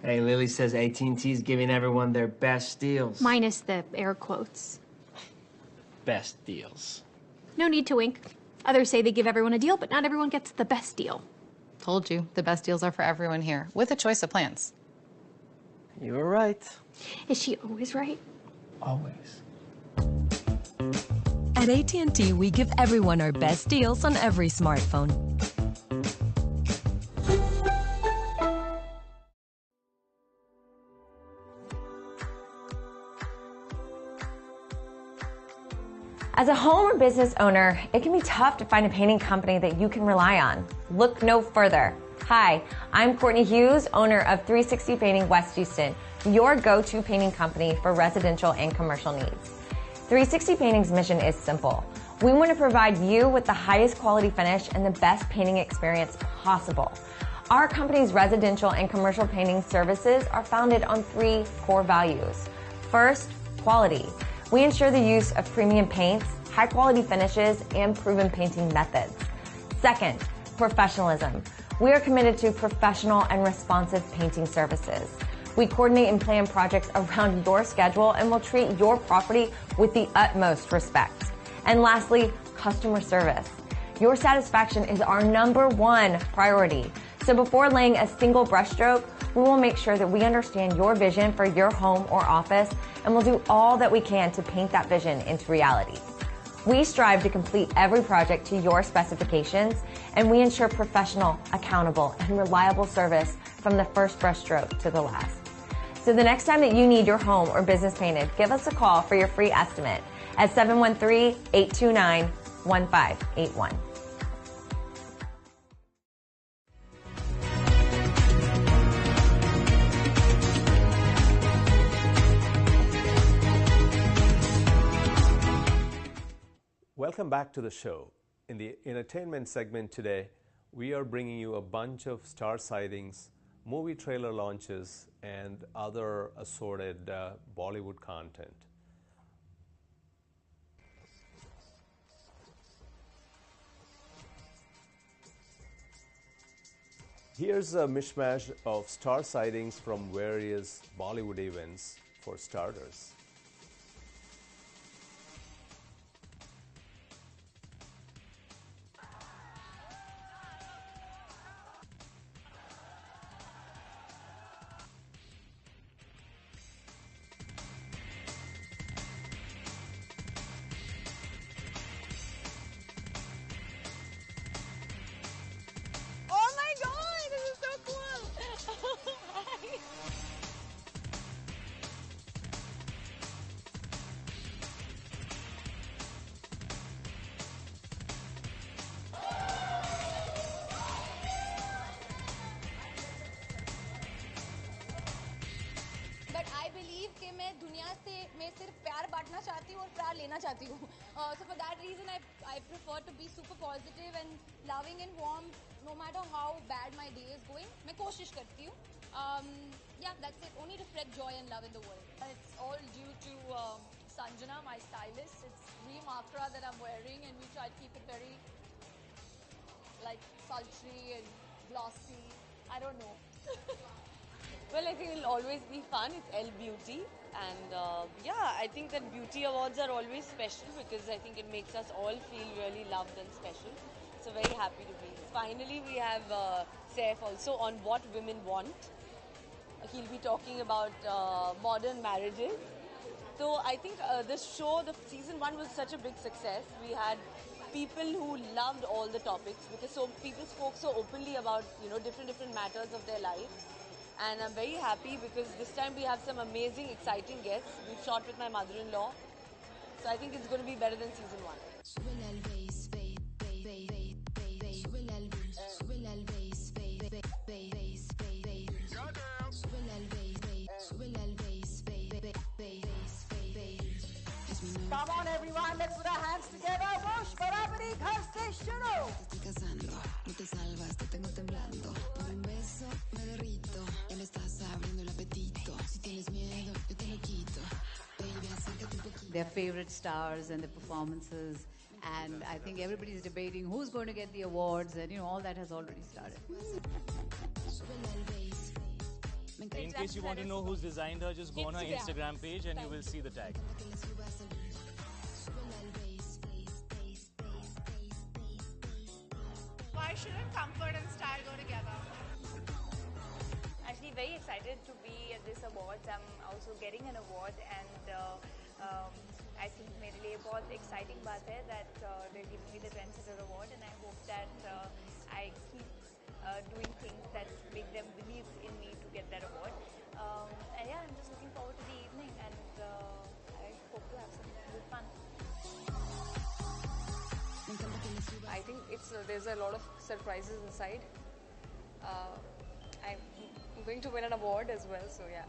Hey, Lily says AT&T is giving everyone their best deals. Minus the air quotes. Best deals. No need to wink. Others say they give everyone a deal, but not everyone gets the best deal. Told you, the best deals are for everyone here, with a choice of plans. You were right. Is she always right? Always. At AT&T, we give everyone our best deals on every smartphone. As a home or business owner, it can be tough to find a painting company that you can rely on. Look no further. Hi, I'm Courtney Hughes, owner of 360 Painting West Houston, your go-to painting company for residential and commercial needs. 360 Painting's mission is simple. We want to provide you with the highest quality finish and the best painting experience possible. Our company's residential and commercial painting services are founded on 3 core values. First, quality. We ensure the use of premium paints, high-quality finishes, and proven painting methods. Second, professionalism. We are committed to professional and responsive painting services. We coordinate and plan projects around your schedule and will treat your property with the utmost respect. And lastly, customer service. Your satisfaction is our #1 priority. So before laying a single brushstroke, we will make sure that we understand your vision for your home or office, and we'll do all that we can to paint that vision into reality. We strive to complete every project to your specifications, and we ensure professional, accountable, and reliable service from the first brushstroke to the last. So the next time that you need your home or business painted, give us a call for your free estimate at 713-829-1581. Welcome back to the show. In the entertainment segment today, we are bringing you a bunch of star sightings, movie trailer launches, and other assorted Bollywood content. Here's a mishmash of star sightings from various Bollywood events for starters. Oh my god, this is so cool! But I believe कि मैं दुनिया से मैं सिर्फ प्यार बांटना चाहती हूँ और प्यार लेना चाहती हूँ. So for that reason I prefer to be super positive and loving and warm no matter how bad my day is going. मैं कोशिश करती हूँ. Yeah, that's it. Only to spread joy and love in the world. It's all due to Sanjana, my stylist. It's Dream Akra that I'm wearing, and we try to keep it very like sultry and glossy. I don't know. Well, I think it'll always be fun. It's L Beauty. And yeah, I think that beauty awards are always special because I think it makes us all feel really loved and special. So very happy to be. Finally, we have Saif also on What Women Want. He'll be talking about modern marriages. So I think this show, the season 1 was such a big success. We had people who loved all the topics because so people spoke so openly about different matters of their life. And I'm very happy because this time we have some amazing, exciting guests. We've shot with my mother-in-law. So I think it's going to be better than season 1. Come on everyone, let's put our hands together. Whoosh, barabari, ghar se shuru. Estoy cazando, no te salvas, te tengo temblando. Por un beso me derrito, ya me estás abriendo el apetito. Si tienes miedo, yo te lo quito. Baby, acércate un poquito. Their favorite stars and the performances, and I think everybody's debating who's going to get the awards, and all that has already started. In case you want to know who's designed her, just go on her Instagram page and you will see the tag. Why shouldn't comfort and style go together? Actually, very excited to be at this awards. I'm also getting an award, and I think मेरे लिए बहुत exciting बात है that they're giving me the Trendsetter award, and I hope that I keep doing things that make them believe in me to get that award. And yeah, I'm just looking forward to the evening, and I hope to have some good fun. I think there's a lot of surprises inside. I'm going to win an award as well, so yeah.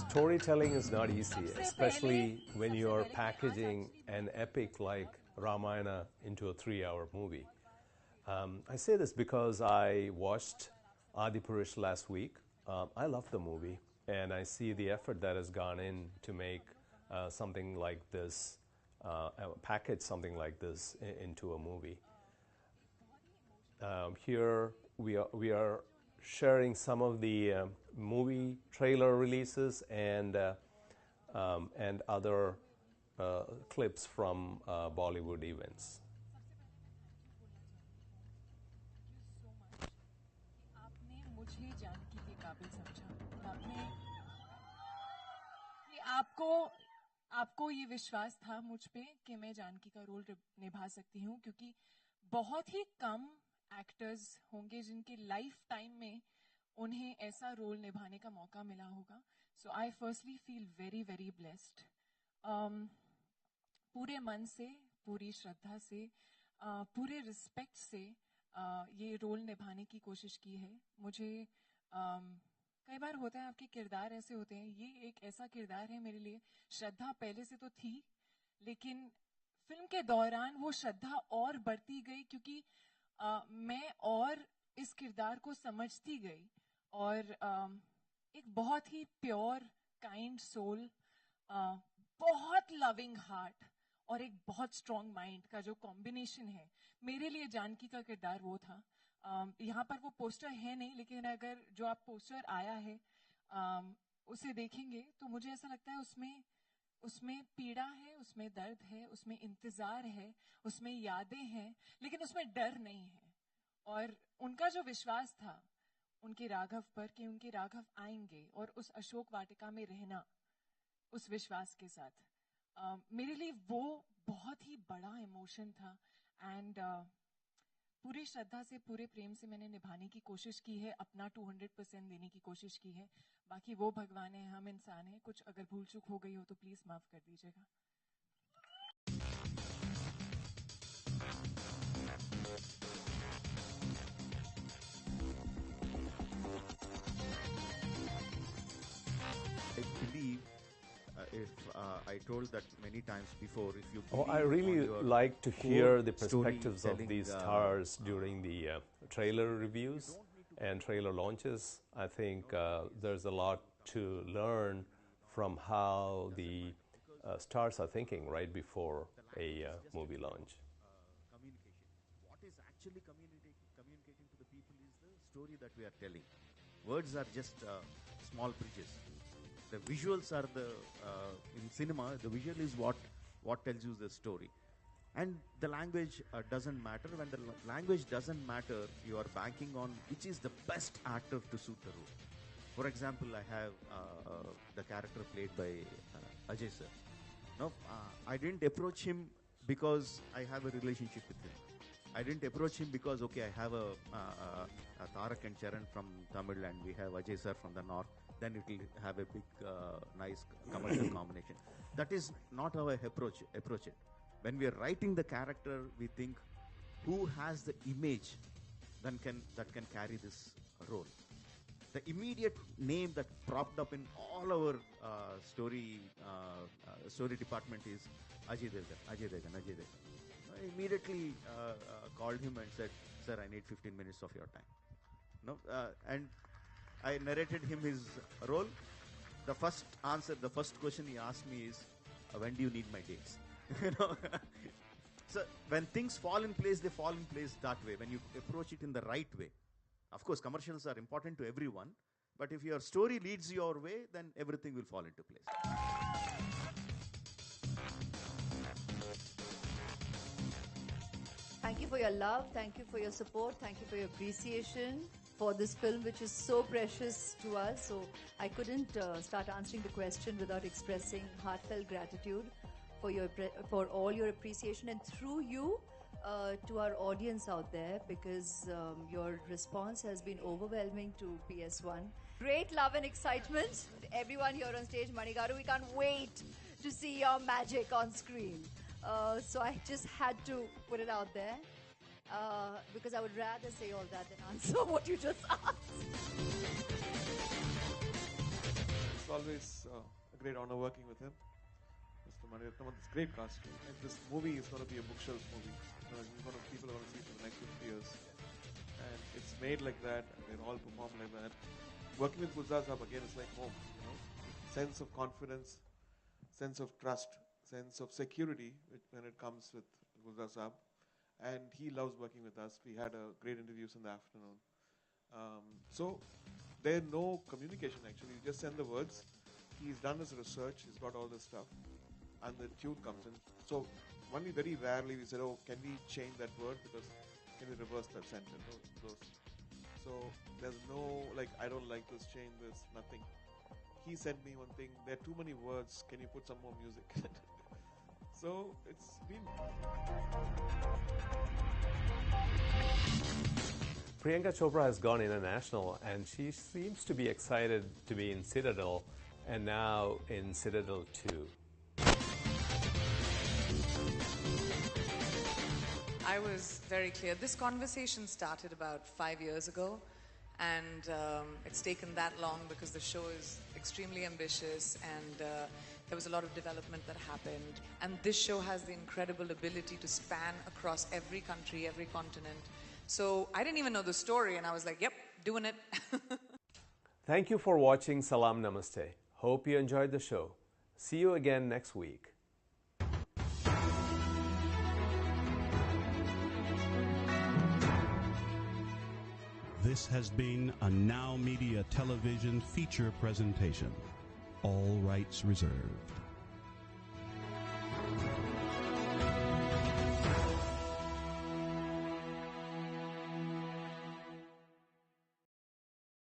Storytelling is not easy, especially when you are packaging an epic like Ramayana into a 3-hour movie. I say this because I watched Adipurush last week. I love the movie, and I see the effort that has gone in to make something like this, package something like this into a movie. Here we are sharing some of the movie trailer releases and other clips from Bollywood events. आपने मुझे जानकी के काबिल समझा. आपको ये विश्वास था मुझ पे कि मैं जानकी का रोल निभा सकती हूँ, क्योंकि बहुत ही कम एक्टर्स होंगे जिनके लाइफ टाइम में उन्हें ऐसा रोल निभाने का मौका मिला होगा. So I firstly feel very very blessed. पूरे मन से, पूरी श्रद्धा से, पूरे रिस्पेक्ट से ये रोल निभाने की कोशिश की है. मुझे कई बार होता है आपके किरदार ऐसे होते हैं. ये एक ऐसा किरदार है मेरे लिए. श्रद्धा पहले से तो थी, लेकिन फिल्म के दौरान वो श्रद्धा और बढ़ती गई क्योंकि मैं और इस किरदार को समझती गई और एक बहुत ही प्योर काइंड सोल, बहुत लविंग हार्ट और एक बहुत स्ट्रॉन्ग माइंड का जो कॉम्बिनेशन है, मेरे लिए जानकी का किरदार वो था. यहाँ पर वो पोस्टर है नहीं, लेकिन अगर जो आप पोस्टर आया है उसे देखेंगे तो मुझे ऐसा लगता है उसमें पीड़ा है, उसमें दर्द है, उसमें इंतजार है, उसमें यादें हैं, लेकिन उसमें डर नहीं है. और उनका जो विश्वास था उनके राघव पर कि उनके राघव आएंगे और उस अशोक वाटिका में रहना, उस विश्वास के साथ, मेरे लिए वो बहुत ही बड़ा इमोशन था. एंड पूरी श्रद्धा से, पूरे प्रेम से मैंने निभाने की कोशिश की है, अपना 200% देने की कोशिश की है. बाकी वो भगवान है, हम इंसान हैं. कुछ अगर भूल चूक हो गई हो तो प्लीज माफ कर दीजिएगा. I believe if I told that many times before, if you I really like to hear the perspectives of these stars during the trailer reviews and trailer launches. I think there's a lot to learn from how the stars are thinking right before a movie launch. Communication. What is actually communicating to the people is the story that we are telling. Words are just small bridges. The visuals are in cinema, the visual is what tells you the story. And the language doesn't matter. When the language doesn't matter, you are banking on which is the best actor to suit the role. For example, I have the character played by Ajay sir. No, I didn't approach him because I have a relationship with him. I didn't approach him because, okay, I have a Tarak and Charan from Tamil and we have Ajay sir from the north. Then it will have a big, nice commercial combination. That is not how I approach it. When we are writing the character, we think who has the image that can carry this role. The immediate name that propped up in all our story department is Ajay Devgan. I immediately called him and said, "Sir, I need 15 minutes of your time." No, and I narrated him his role. The first question he asked me is, "When do you need my dates?" You know. So when things fall in place, they fall in place that way. When you approach it in the right way. Of course, commercials are important to everyone, but if your story leads your way, then everything will fall into place. Thank you for your love, thank you for your support, thank you for your appreciation for this film, which is so precious to us. So I couldn't start answering the question without expressing heartfelt gratitude for all your appreciation, and through you to our audience out there, because your response has been overwhelming to PS1. Great love and excitement. Everyone here on stage, Manigaru, we can't wait to see your magic on screen. So I just had to put it out there because I would rather say all that than answer what you just asked. It's always a great honor working with him. Mr. Maniratnam, this great casting. And this movie is going to be a bookshelf movie. People are going to see it for the next 50 years. And it's made like that, and they all perform like that. Working with Gulzar Saab again is like home, you know. Sense of confidence, sense of trust, sense of security when it comes with Gulzar Saab. And he loves working with us. We had a great interviews in the afternoon. So there's no communication actually. You just send the words. He's done his research. He's got all this stuff. And the tune comes in. So only very rarely we said, "Oh, can we change that word? Because can we reverse that sentence?" So there's no, like, I don't like this, change this, nothing. He sent me one thing, there are too many words, can you put some more music? So it's been... Priyanka Chopra has gone international, and she seems to be excited to be in Citadel, and now in Citadel 2. I was very clear. This conversation started about 5 years ago, and it's taken that long because the show is extremely ambitious, and there was a lot of development that happened. And this show has the incredible ability to span across every country, every continent. So I didn't even know the story, and I was like, yep, doing it. Thank you for watching Salaam Namaste. Hope you enjoyed the show. See you again next week. This has been a Now Media Television feature presentation. All rights reserved.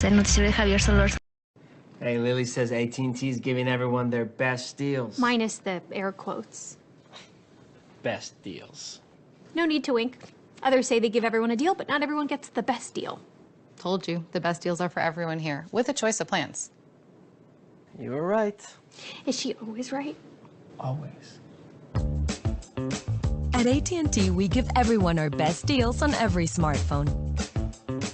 El noticiero de Javier Soler. Hey, Lily says AT&T is giving everyone their best deals. Minus the air quotes. Best deals. No need to wink. Others say they give everyone a deal, but not everyone gets the best deal. Told you, the best deals are for everyone here, with a choice of plans. You were right. Is she always right? Always. At AT&T, we give everyone our best deals on every smartphone.